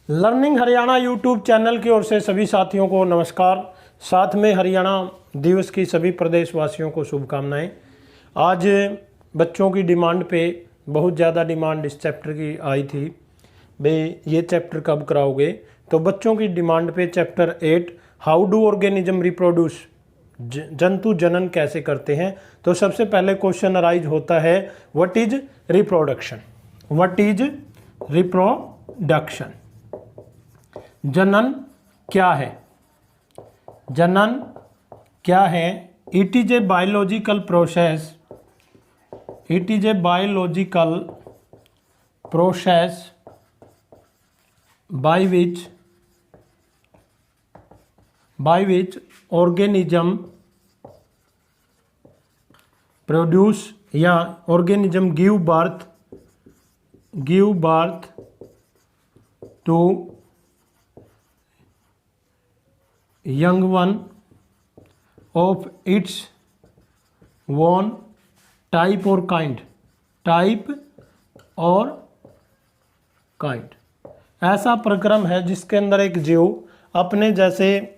Learning Haryana YouTube channel की ओर से सभी साथियों को नमस्कार। साथ में हरियाणा दिवस की सभी प्रदेशवासियों को शुभकामनाएं। आज बच्चों की डिमांड पे बहुत ज़्यादा डिमांड इस चैप्टर की आई थी, भाई ये चैप्टर कब कराओगे। तो बच्चों की डिमांड पे chapter 8 how do organism reproduce, जंतु जनन कैसे करते हैं। तो सबसे पहले क्वेश्चन अराइज होता है what is reproduction. What is reproduction, जनन क्या है। जनन क्या है? It is a biological process, it is a biological process by which organism produce या organism give birth to young one of its own type or kind, type और kind। ऐसा प्रक्रम है जिसके अंदर एक जीव अपने जैसे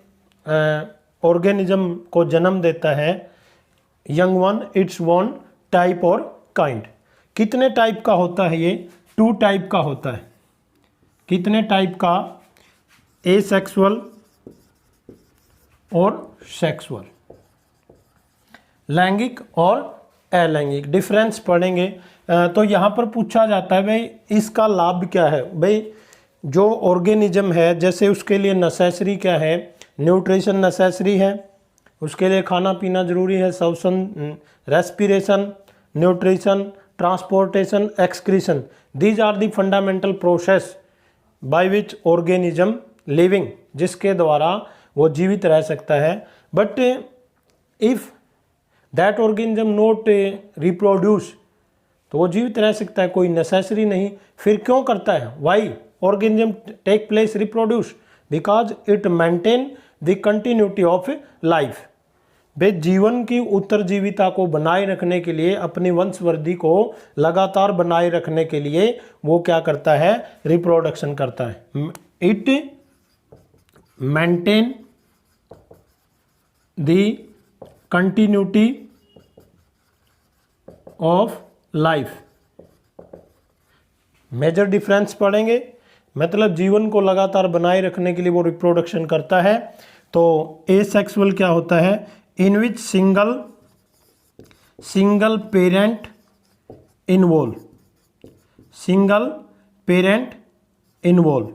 ऑर्गेनिज्म को जन्म देता है, young one, it's one type और काइंड। कितने टाइप का होता है ये? 2 टाइप का होता है। कितने टाइप का? एसेक्सुअल और सेक्सुअल, लैंगिक और अलैंगिक। डिफरेंस पढ़ेंगे। तो यहाँ पर पूछा जाता है भाई इसका लाभ क्या है। भाई जो ऑर्गेनिज्म है जैसे उसके लिए नेसेसरी क्या है? न्यूट्रिशन नेसेसरी है, उसके लिए खाना पीना जरूरी है, श्वसन, respiration, nutrition, transportation, excretion. These are the fundamental process by which organism living, जिसके द्वारा वो जीवित रह सकता है। But if that organism not reproduce, तो वो जीवित रह सकता है, कोई नेसेसरी नहीं। फिर क्यों करता है? Why organism take place reproduce? because it maintain the continuity of life। वे जीवन की उत्तरजीविता को बनाए रखने के लिए, अपनी वंशवृद्धि को लगातार बनाए रखने के लिए वो क्या करता है? रिप्रोडक्शन करता है। It maintain the continuity of life. Major difference पढ़ेंगे, मतलब जीवन को लगातार बनाए रखने के लिए वो रिप्रोडक्शन करता है। तो एसेक्सुअल क्या होता है? In which single parent involve, single parent involve.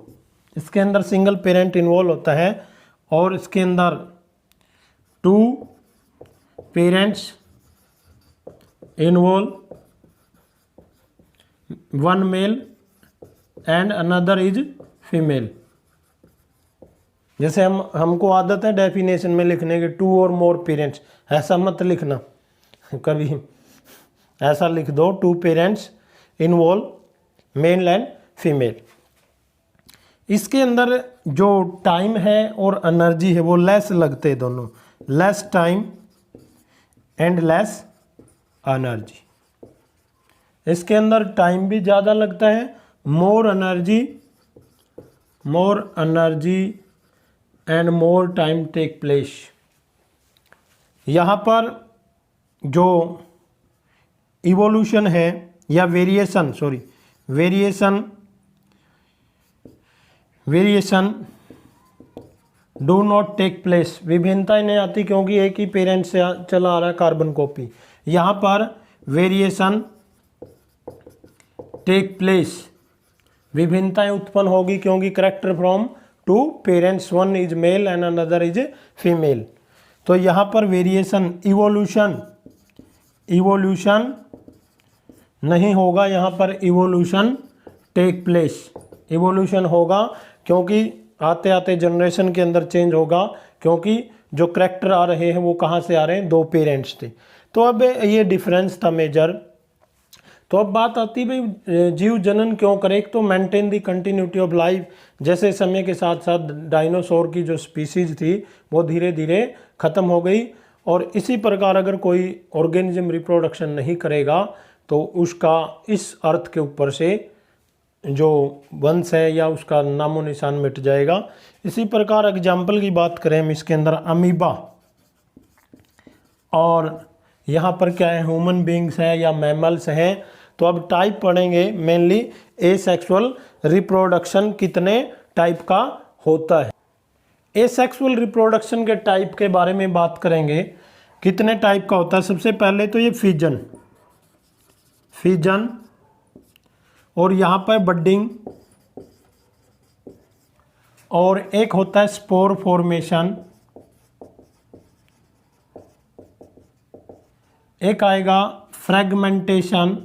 इसके अंदर सिंगल पेरेंट इन्वॉल्व होता है और इसके अंदर 2 parents involve, 1 male and another is female. जैसे हमको आदत है डेफिनेशन में लिखने के 2 और मोर पेरेंट्स, ऐसा मत लिखना कभी, ऐसा लिख दो 2 parents involve, male and female. इसके अंदर जो टाइम है और एनर्जी है वो लेस लगते हैं दोनों, less time and less energy. इसके अंदर टाइम भी ज़्यादा लगता है, more energy and more time take place. यहाँ पर जो इवोल्यूशन है या variation do not take place. विभिन्नता नहीं आती क्योंकि एक ही पेरेंट से चला आ रहा है कार्बन कॉपी। यहाँ पर वेरिएशन टेक प्लेस, विभिन्नताएं उत्पन्न होगी क्योंकि character from 2 parents, 1 is male and another is female. तो यहाँ पर वेरिएशन, इवोल्यूशन नहीं होगा, यहाँ पर इवोल्यूशन टेक प्लेस। इवोल्यूशन होगा क्योंकि आते आते जनरेशन के अंदर चेंज होगा, क्योंकि जो करेक्टर आ रहे हैं वो कहाँ से आ रहे हैं? 2 पेरेंट्स थे। तो अब ये डिफरेंस था मेजर। तो अब बात आती भाई जीव जनन क्यों करे? तो maintain the continuity of life. जैसे समय के साथ साथ डायनासोर की जो स्पीसीज थी वो धीरे धीरे ख़त्म हो गई, और इसी प्रकार अगर कोई ऑर्गेनिज्म रिप्रोडक्शन नहीं करेगा तो उसका इस अर्थ के ऊपर से जो वंश है या उसका नामो निशान मिट जाएगा। इसी प्रकार एग्जाम्पल की बात करें हम इसके अंदर अमीबा, और यहाँ पर क्या है ह्यूमन बींग्स है या मैमल्स हैं। तो अब टाइप पढ़ेंगे मेनली एसेक्सुअल रिप्रोडक्शन कितने टाइप का होता है। एसेक्सुअल रिप्रोडक्शन के टाइप के बारे में बात करेंगे, कितने टाइप का होता है। सबसे पहले तो ये फिजन, और यहाँ पर बडिंग, और एक होता है स्पोर फॉर्मेशन, एक आएगा फ्रेगमेंटेशन,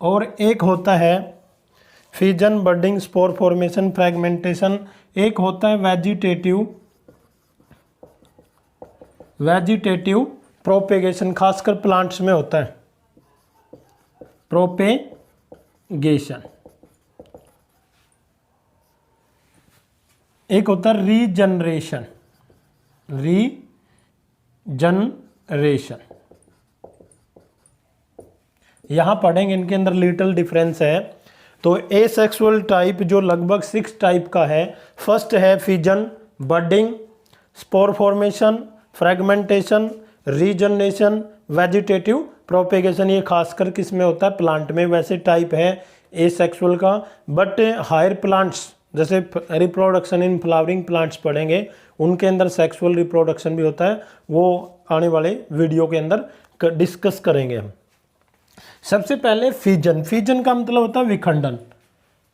और एक होता है fission, budding, spore formation, fragmentation. एक होता है वेजिटेटिव प्रोपेगेशन, खासकर प्लांट्स में होता है प्रोपेगेशन। एक होता है रीजनरेशन। यहां पढ़ेंगे, इनके अंदर लिटिल डिफरेंस है। तो एसेक्सुअल टाइप जो लगभग 6 टाइप का है। फर्स्ट है fission, budding, spore formation, fragmentation, regeneration, vegetative propagation. ये खासकर किस में होता है, प्लांट में। वैसे टाइप है एसेक्सुअल का, बट हायर प्लांट्स जैसे रिप्रोडक्शन इन फ्लावरिंग प्लांट्स पढ़ेंगे, उनके अंदर सेक्सुअल रिप्रोडक्शन भी होता है। वो आने वाले वीडियो के अंदर डिस्कस करेंगे हम। सबसे पहले फिजन का मतलब होता है विखंडन।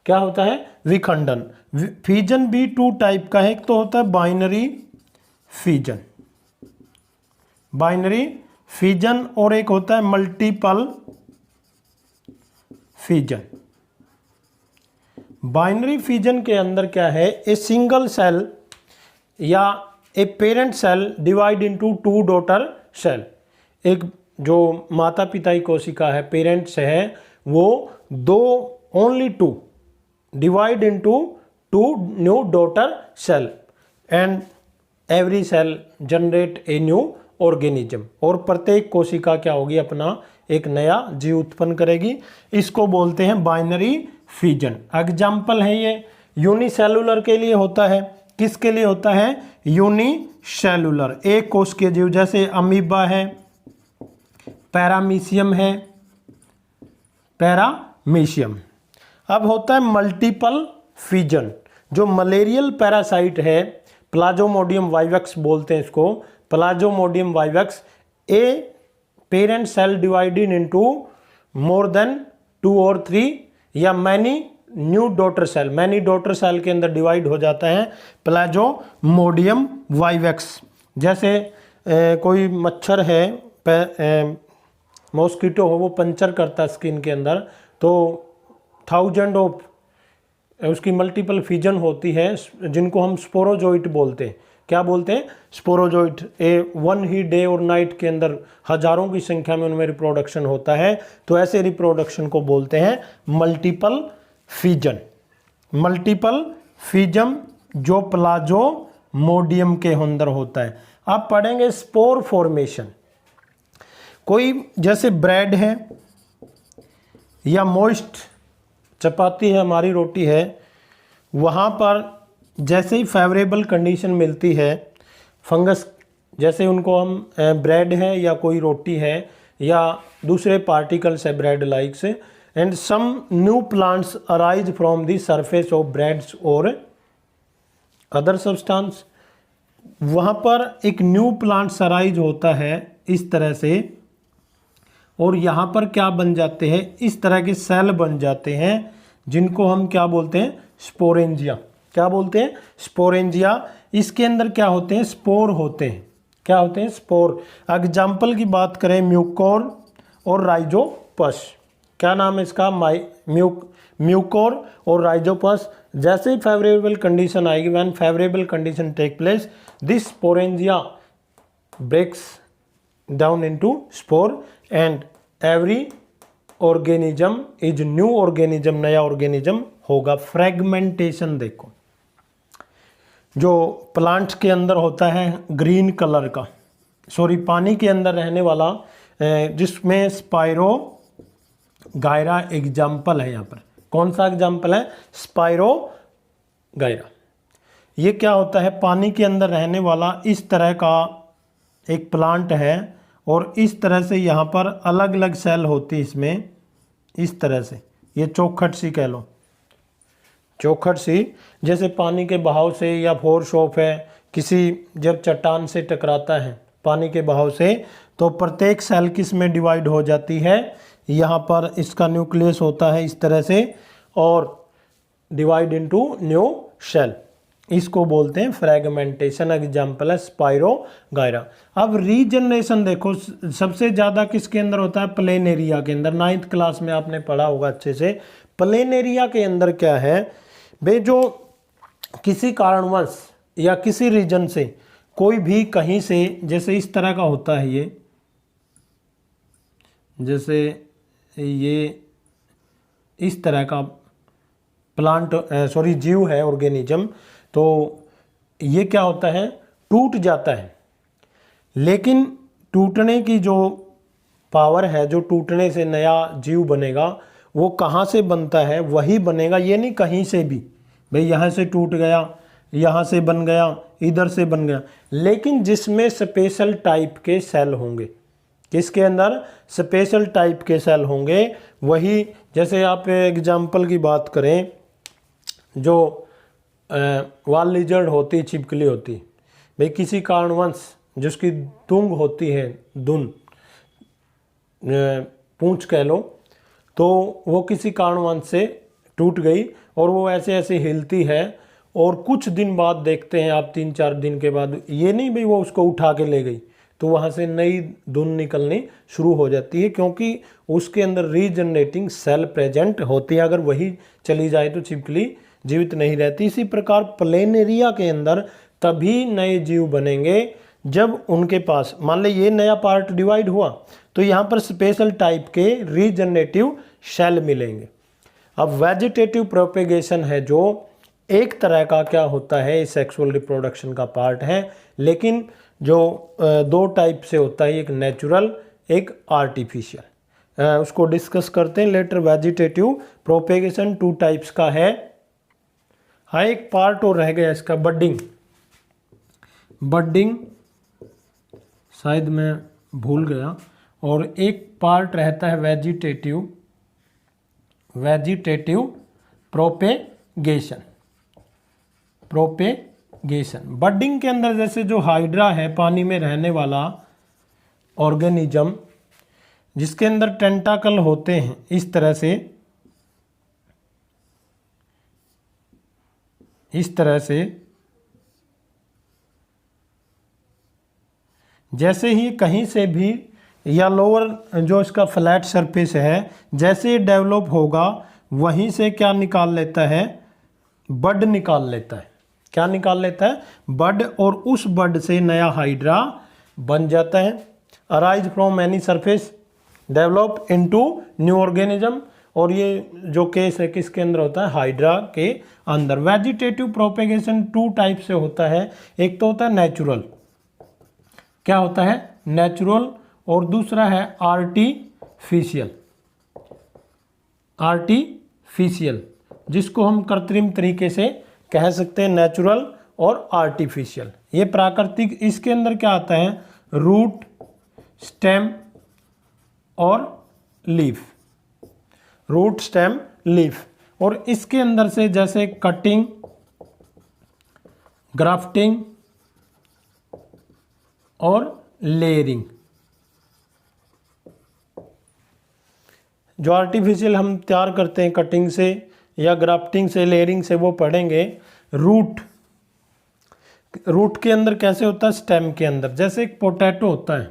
क्या होता है, विखंडन। फिजन भी 2 टाइप का है। एक तो होता है बाइनरी फिजन, और एक होता है मल्टीपल फिजन। बाइनरी फिजन के अंदर क्या है, ए सिंगल सेल या a parent cell divide into 2 daughter cell. एक जो माता पिता की कोशिका है, पेरेंट्स है, वो only 2 divide into 2 new daughter cell, and every cell generate a new organism. और प्रत्येक कोशिका क्या होगी, अपना एक नया जीव उत्पन्न करेगी। इसको बोलते हैं बाइनरी फिजन। एग्जाम्पल है ये यूनिसेलुलर के लिए होता है। किसके लिए होता है, यूनिसेलुलर, एक कोशिकीय जीव, जैसे अमीबा है, पैरामीशियम है, अब होता है मल्टीपल फिजन, जो मलेरियल पैरासाइट है, प्लाज्मोडियम वाइवेक्स बोलते हैं इसको, Plasmodium vivax. A parent cell divided into more than 2 और 3 या many new daughter cell, many daughter cell के अंदर डिवाइड हो जाता है प्लाज्मोडियम वाइवेक्स। जैसे कोई मच्छर है, मॉस्किटो हो, वो पंचर करता है स्किन के अंदर, तो 1000 ऑफ उसकी मल्टीपल फिजन होती है, जिनको हम स्पोरोजोइट बोलते हैं। क्या बोलते हैं, स्पोरोजोइट। 1 ही डे और नाइट के अंदर हजारों की संख्या में उनमें रिप्रोडक्शन होता है। तो ऐसे रिप्रोडक्शन को बोलते हैं मल्टीपल फिजन, जो प्लाज्मोडियम के अंदर होता है। अब पढ़ेंगे स्पोर फॉर्मेशन। कोई जैसे ब्रेड है या मोइस्ट चपाती है, हमारी रोटी है, वहाँ पर जैसे ही फेवरेबल कंडीशन मिलती है, फंगस, जैसे उनको हम ब्रेड है या कोई रोटी है या दूसरे पार्टिकल्स है ब्रेड लाइक से, and some new plants arise from the surface of breads और अदर सब्सटेंस। वहाँ पर एक न्यू प्लांट्स अराइज होता है इस तरह से, और यहाँ पर क्या बन जाते हैं, इस तरह के सेल बन जाते हैं, जिनको हम क्या बोलते हैं, स्पोरेंजिया। क्या बोलते हैं, स्पोरेंजिया। इसके अंदर क्या होते हैं, स्पोर होते हैं। क्या होते हैं, स्पोर। एग्जाम्पल की बात करें, म्यूकोर और राइजोपस। क्या नाम है इसका, म्यूकोर और राइजोपस। जैसे ही फेवरेबल कंडीशन आएगी, when favourable condition take place, this sporangia breaks down into spore, and every organism is new organism, नया ऑर्गेनिज्म होगा। फ्रेगमेंटेशन देखो, जो प्लांट के अंदर होता है ग्रीन कलर का, पानी के अंदर रहने वाला जिसमें स्पाइरो गायरा एग्जाम्पल है। यहाँ पर कौन सा एग्जाम्पल है? स्पाइरो गायरा। ये क्या होता है? पानी के अंदर रहने वाला इस तरह का एक प्लांट है और इस तरह से यहाँ पर अलग अलग सेल होती है इसमें, इस तरह से। ये चौखट सी कह लो, चौखट सी, जैसे पानी के बहाव से या फोर्स ऑफ है किसी, जब चट्टान से टकराता है पानी के बहाव से, तो प्रत्येक सेल किस में डिवाइड हो जाती है? यहाँ पर इसका न्यूक्लियस होता है इस तरह से और डिवाइड इनटू न्यू सेल। इसको बोलते हैं फ्रेगमेंटेशन। एग्जाम्पल है स्पाइरो गायरा। अब रीजनरेशन देखो सबसे ज़्यादा किसके अंदर होता है? प्लेनेरिया के अंदर। 9th क्लास में आपने पढ़ा होगा अच्छे से। प्लेनेरिया के अंदर क्या है भाई? जो किसी कारणवश या किसी रीजन से कोई भी कहीं से, जैसे इस तरह का होता है ये, जैसे ये इस तरह का प्लांट जीव है, ऑर्गेनिज्म, तो ये क्या होता है? टूट जाता है। लेकिन टूटने की जो पावर है, जो टूटने से नया जीव बनेगा, वो कहाँ से बनता है? वही बनेगा। ये नहीं कहीं से भी, भाई यहाँ से टूट गया, यहाँ से बन गया, इधर से बन गया। लेकिन जिसमें स्पेशल टाइप के सेल होंगे, किसके अंदर? स्पेशल टाइप के सेल होंगे, वही। जैसे आप एग्जाम्पल की बात करें, जो वाल लिजर्ड होती, छिपकली होती, भाई किसी कारणवश जिसकी दुंग होती है, पूंछ कह लो, तो वो किसी कारणवश से टूट गई और वो ऐसे ऐसे हिलती है और कुछ दिन बाद देखते हैं आप, 3-4 दिन के बाद, ये नहीं भाई वो उसको उठा के ले गई, तो वहाँ से नई धुन निकलनी शुरू हो जाती है, क्योंकि उसके अंदर रीजनरेटिंग सेल प्रेजेंट होती है। अगर वही चली जाए तो छिपकली जीवित नहीं रहती। इसी प्रकार प्लेनेरिया के अंदर तभी नए जीव बनेंगे जब उनके पास, मान ले ये नया पार्ट डिवाइड हुआ, तो यहाँ पर स्पेशल टाइप के रीजनरेटिव सेल मिलेंगे। अब वेजिटेटिव प्रोपेगेशन है, जो एक तरह का क्या होता है, सेक्सुअल रिप्रोडक्शन का पार्ट है, लेकिन जो 2 टाइप से होता है, एक नेचुरल, एक आर्टिफिशियल। उसको डिस्कस करते हैं लेटर। वेजिटेटिव प्रोपेगेशन 2 टाइप्स का है। हाँ, एक पार्ट और रह गया इसका, बडिंग। बडिंग शायद मैं भूल गया। और एक पार्ट रहता है वेजिटेटिव प्रोपेगेशन। बडिंग के अंदर जैसे जो हाइड्रा है, पानी में रहने वाला ऑर्गेनिज्म, जिसके अंदर टेंटाकल होते हैं इस तरह से, जैसे ही कहीं से भी, या लोअर जो इसका फ्लैट सरफेस है, जैसे डेवलप होगा वहीं से क्या निकाल लेता है? बड निकाल लेता है। क्या निकाल लेता है? बड। और उस बड से नया हाइड्रा बन जाता है। Arise from any surface, develop into new organism. और ये जो केस है किसके अंदर होता है? हाइड्रा के अंदर। वेजिटेटिव प्रोपेगेशन 2 टाइप से होता है। एक तो होता है नेचुरल, क्या होता है? नेचुरल। और दूसरा है आर्टिफिशियल, जिसको हम कृत्रिम तरीके से कह सकते हैं, नेचुरल और आर्टिफिशियल। ये प्राकृतिक। इसके अंदर क्या आता है? रूट, स्टेम और लीफ। Root, stem, leaf. और इसके अंदर से जैसे कटिंग, ग्राफ्टिंग और लेयरिंग। जो आर्टिफिशियल हम तैयार करते हैं कटिंग से या ग्राफ्टिंग से, लेयरिंग से, वो पढ़ेंगे। रूट के अंदर कैसे होता है? स्टेम के अंदर। जैसे एक पोटैटो होता है,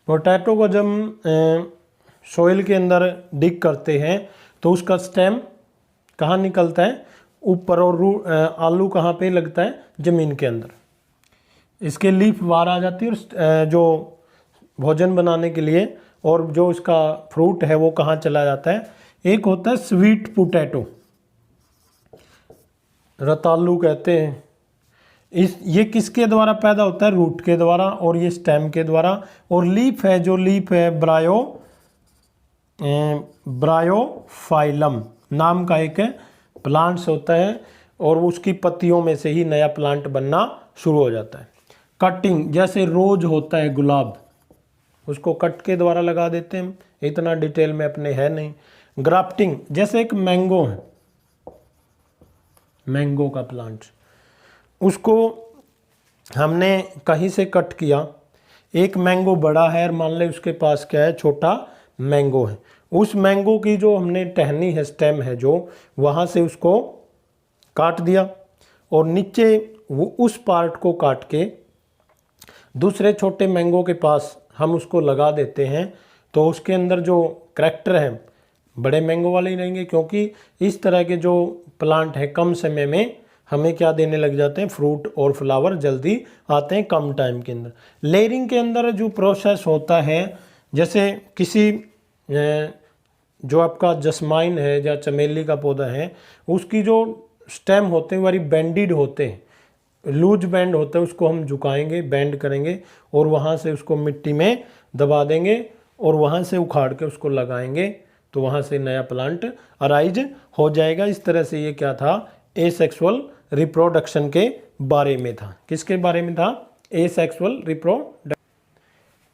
पोटैटो को जब सोइल के अंदर डिग करते हैं तो उसका स्टेम कहाँ निकलता है? ऊपर। और आलू कहाँ पे लगता है? ज़मीन के अंदर। इसके लीफ बाहर आ जाती है और जो भोजन बनाने के लिए, और जो इसका फ्रूट है वो कहाँ चला जाता है? एक होता है स्वीट पोटैटो, रतालू कहते हैं, ये किसके द्वारा पैदा होता है? रूट के द्वारा, और ये स्टेम के द्वारा। और लीफ है, जो लीफ है ब्रायोफाइलम नाम का एक प्लांट्स होता है, और उसकी पत्तियों में से ही नया प्लांट बनना शुरू हो जाता है। कटिंग, जैसे रोज होता है गुलाब, उसको कट के द्वारा लगा देते हैं, इतना डिटेल में अपने है नहीं। ग्राफ्टिंग, जैसे एक मैंगो है, मैंगो का प्लांट, उसको हमने कहीं से कट किया, एक मैंगो बड़ा है और मान ले उसके पास क्या है, छोटा मैंगो है, उस मैंगो की जो हमने टहनी है, स्टेम है जो, वहाँ से उसको काट दिया, और नीचे वो उस पार्ट को काट के दूसरे छोटे मैंगो के पास हम उसको लगा देते हैं, तो उसके अंदर जो करैक्टर है बड़े मैंगो वाले ही रहेंगे, क्योंकि इस तरह के जो प्लांट है कम समय में हमें क्या देने लग जाते हैं, फ्रूट और फ्लावर जल्दी आते हैं कम टाइम के अंदर। लेयरिंग के अंदर जो प्रोसेस होता है, जैसे किसी जो आपका जस्माइन है या चमेली का पौधा है, उसकी जो स्टेम होते हैं वारी बेंडेड होते हैं, लूज बैंड होता है, उसको हम झुकाएंगे, बैंड करेंगे, और वहाँ से उसको मिट्टी में दबा देंगे, और वहाँ से उखाड़ के उसको लगाएंगे, तो वहाँ से नया प्लांट अराइज हो जाएगा। इस तरह से ये क्या था, एसेक्सुअल रिप्रोडक्शन के बारे में था। किसके बारे में था? Asexual reproduction.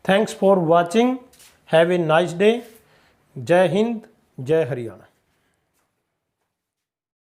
Thanks for watching, have a nice day. जय हिंद, जय हरियाणा।